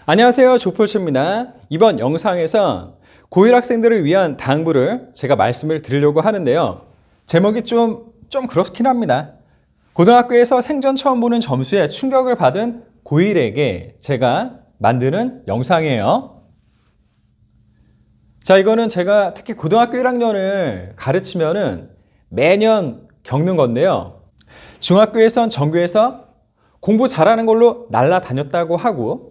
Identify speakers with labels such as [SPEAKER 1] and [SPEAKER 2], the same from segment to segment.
[SPEAKER 1] 안녕하세요, 조폴츠입니다. 이번 영상에선 고1 학생들을 위한 당부를 제가 말씀을 드리려고 하는데요. 제목이 좀 그렇긴 합니다. 고등학교에서 생전 처음 보는 점수에 충격을 받은 고1에게 제가 만드는 영상이에요. 자, 이거는 제가 특히 고등학교 1학년을 가르치면은 매년 겪는 건데요. 중학교에선 전교에서 공부 잘하는 걸로 날라다녔다고 하고,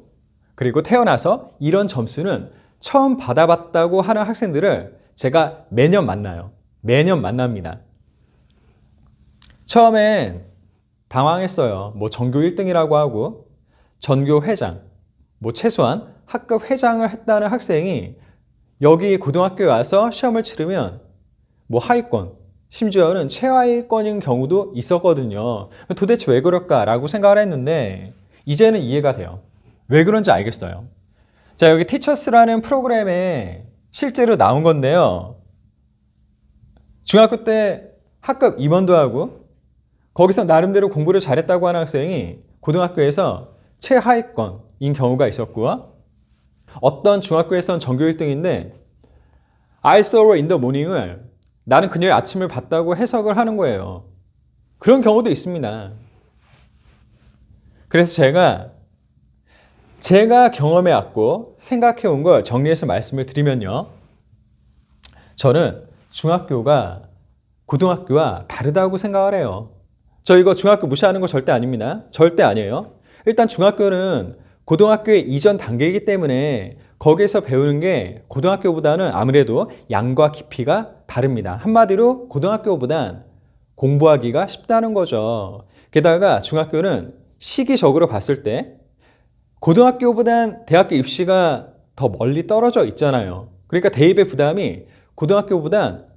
[SPEAKER 1] 그리고 태어나서 이런 점수는 처음 받아봤다고 하는 학생들을 제가 매년 만나요. 매년 만납니다. 처음엔 당황했어요. 전교 1등이라고 하고 전교 회장, 최소한 학급 회장을 했다는 학생이 여기 고등학교에 와서 시험을 치르면 하위권, 심지어는 최하위권인 경우도 있었거든요. 도대체 왜 그럴까라고 생각을 했는데 이제는 이해가 돼요. 왜 그런지 알겠어요. 자, 여기 티처스라는 프로그램에 실제로 나온 건데요. 중학교 때 학급 임원도 하고 거기서 나름대로 공부를 잘했다고 하는 학생이 고등학교에서 최하위권인 경우가 있었고, 어떤 중학교에서는 전교 1등인데 I saw her in the morning을 나는 그녀의 아침을 봤다고 해석을 하는 거예요. 그런 경우도 있습니다. 그래서 제가 경험해왔고 생각해온 걸 정리해서 말씀을 드리면요. 저는 중학교가 고등학교와 다르다고 생각을 해요. 저 이거 중학교 무시하는 거 절대 아닙니다. 절대 아니에요. 일단 중학교는 고등학교의 이전 단계이기 때문에 거기에서 배우는 게 고등학교보다는 아무래도 양과 깊이가 다릅니다. 한마디로 고등학교보단 공부하기가 쉽다는 거죠. 게다가 중학교는 시기적으로 봤을 때 고등학교보단 대학교 입시가 더 멀리 떨어져 있잖아요. 그러니까 대입의 부담이 고등학교보단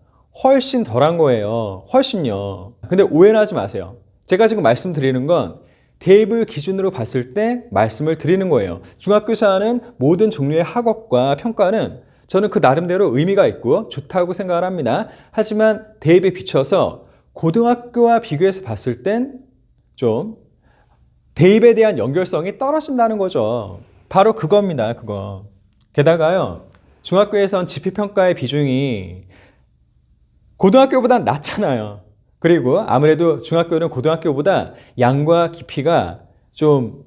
[SPEAKER 1] 훨씬 덜한 거예요. 훨씬요. 근데 오해는 하지 마세요. 제가 지금 말씀드리는 건 대입을 기준으로 봤을 때 말씀을 드리는 거예요. 중학교에서 하는 모든 종류의 학업과 평가는 저는 그 나름대로 의미가 있고 좋다고 생각을 합니다. 하지만 대입에 비춰서 고등학교와 비교해서 봤을 땐 좀 대입에 대한 연결성이 떨어진다는 거죠. 바로 그겁니다, 그거. 게다가요, 중학교에선 지필평가의 비중이 고등학교보다 낮잖아요. 그리고 아무래도 중학교는 고등학교보다 양과 깊이가 좀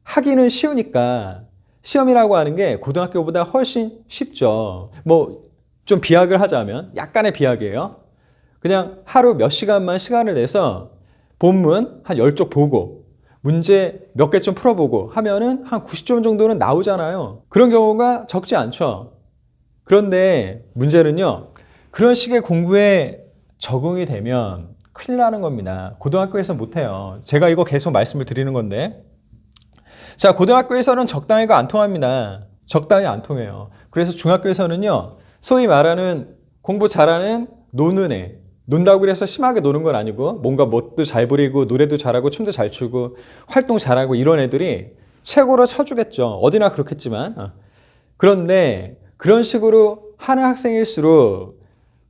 [SPEAKER 1] 하기는 쉬우니까 시험이라고 하는 게 고등학교보다 훨씬 쉽죠. 좀 비약을 하자면, 약간의 비약이에요. 그냥 하루 몇 시간만 시간을 내서 본문 한 10쪽 보고 문제 몇 개 좀 풀어보고 하면은 한 90점 정도는 나오잖아요. 그런 경우가 적지 않죠. 그런데 문제는요, 그런 식의 공부에 적응이 되면 큰일 나는 겁니다. 고등학교에서 못해요. 제가 이거 계속 말씀을 드리는 건데, 자, 고등학교에서는 적당히가 안 통합니다. 적당히 안 통해요. 그래서 중학교에서는요, 소위 말하는 공부 잘하는 노는 애, 논다고 그래서 심하게 노는 건 아니고 뭔가 멋도 잘 부리고 노래도 잘하고 춤도 잘 추고 활동 잘하고 이런 애들이 최고로 쳐주겠죠. 어디나 그렇겠지만. 그런데 그런 식으로 하는 학생일수록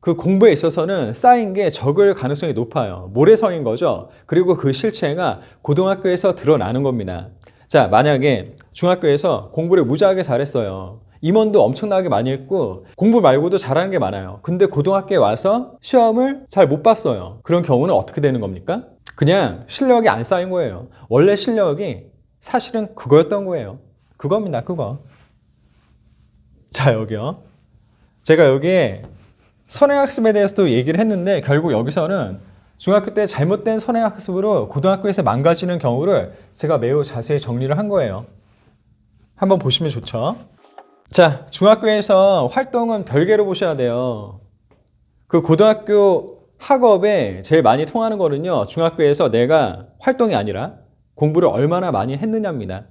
[SPEAKER 1] 그 공부에 있어서는 쌓인 게 적을 가능성이 높아요. 모래성인 거죠. 그리고 그 실체가 고등학교에서 드러나는 겁니다. 자, 만약에 중학교에서 공부를 무지하게 잘했어요. 임원도 엄청나게 많이 했고 공부 말고도 잘하는 게 많아요. 근데 고등학교에 와서 시험을 잘 못 봤어요. 그런 경우는 어떻게 되는 겁니까? 그냥 실력이 안 쌓인 거예요. 원래 실력이 사실은 그거였던 거예요. 그겁니다, 그거. 자, 여기요. 제가 여기에 선행학습에 대해서도 얘기를 했는데 결국 여기서는 중학교 때 잘못된 선행학습으로 고등학교에서 망가지는 경우를 제가 매우 자세히 정리를 한 거예요. 한번 보시면 좋죠. 자, 중학교에서 활동은 별개로 보셔야 돼요. 그 고등학교 학업에 제일 많이 통하는 거는요, 중학교에서 내가 활동이 아니라 공부를 얼마나 많이 했느냐입니다.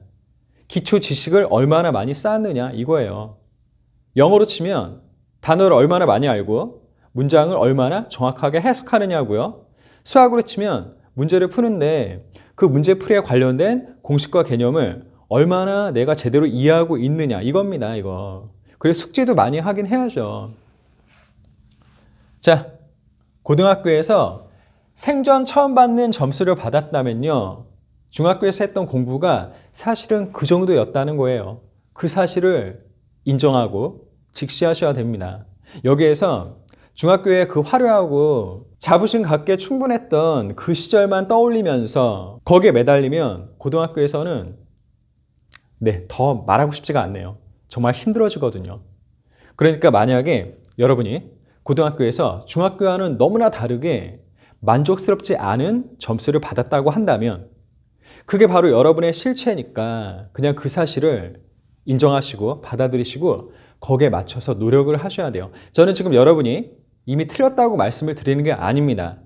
[SPEAKER 1] 기초 지식을 얼마나 많이 쌓았느냐 이거예요. 영어로 치면 단어를 얼마나 많이 알고 문장을 얼마나 정확하게 해석하느냐고요. 수학으로 치면 문제를 푸는데 그 문제풀이에 관련된 공식과 개념을 얼마나 내가 제대로 이해하고 있느냐 이겁니다, 이거. 그래서 숙제도 많이 하긴 해야죠. 자, 고등학교에서 생전 처음 받는 점수를 받았다면요, 중학교에서 했던 공부가 사실은 그 정도였다는 거예요. 그 사실을 인정하고 직시하셔야 됩니다. 여기에서 중학교의 그 화려하고 자부심 갖게 충분했던 그 시절만 떠올리면서 거기에 매달리면 고등학교에서는 더 말하고 싶지가 않네요. 정말 힘들어지거든요. 그러니까 만약에 여러분이 고등학교에서 중학교와는 너무나 다르게 만족스럽지 않은 점수를 받았다고 한다면 그게 바로 여러분의 실체니까 그냥 그 사실을 인정하시고 받아들이시고 거기에 맞춰서 노력을 하셔야 돼요. 저는 지금 여러분이 이미 틀렸다고 말씀을 드리는 게 아닙니다.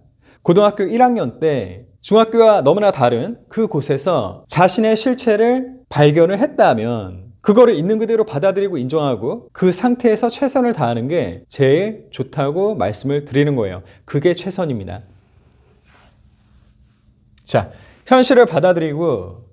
[SPEAKER 1] 고등학교 1학년 때 중학교와 너무나 다른 그 곳에서 자신의 실체를 발견을 했다면 그거를 있는 그대로 받아들이고 인정하고 그 상태에서 최선을 다하는 게 제일 좋다고 말씀을 드리는 거예요. 그게 최선입니다. 자, 현실을 받아들이고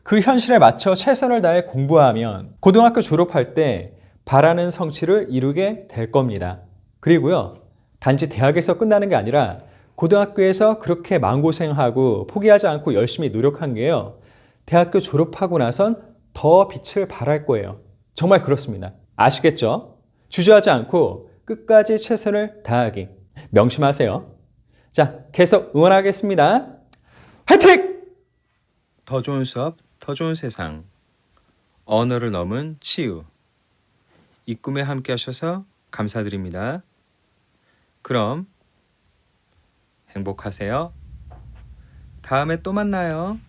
[SPEAKER 1] 그 현실에 맞춰 최선을 다해 공부하면 고등학교 졸업할 때 바라는 성취를 이루게 될 겁니다. 그리고요, 단지 대학에서 끝나는 게 아니라 고등학교에서 그렇게 마음고생하고 포기하지 않고 열심히 노력한 게요, 대학교 졸업하고 나선 더 빛을 발할 거예요. 정말 그렇습니다. 아시겠죠? 주저하지 않고 끝까지 최선을 다하기. 명심하세요. 자, 계속 응원하겠습니다. 화이팅! 더 좋은 수업, 더 좋은 세상. 언어를 넘은 치유. 이 꿈에 함께 하셔서 감사드립니다. 그럼 행복하세요. 다음에 또 만나요.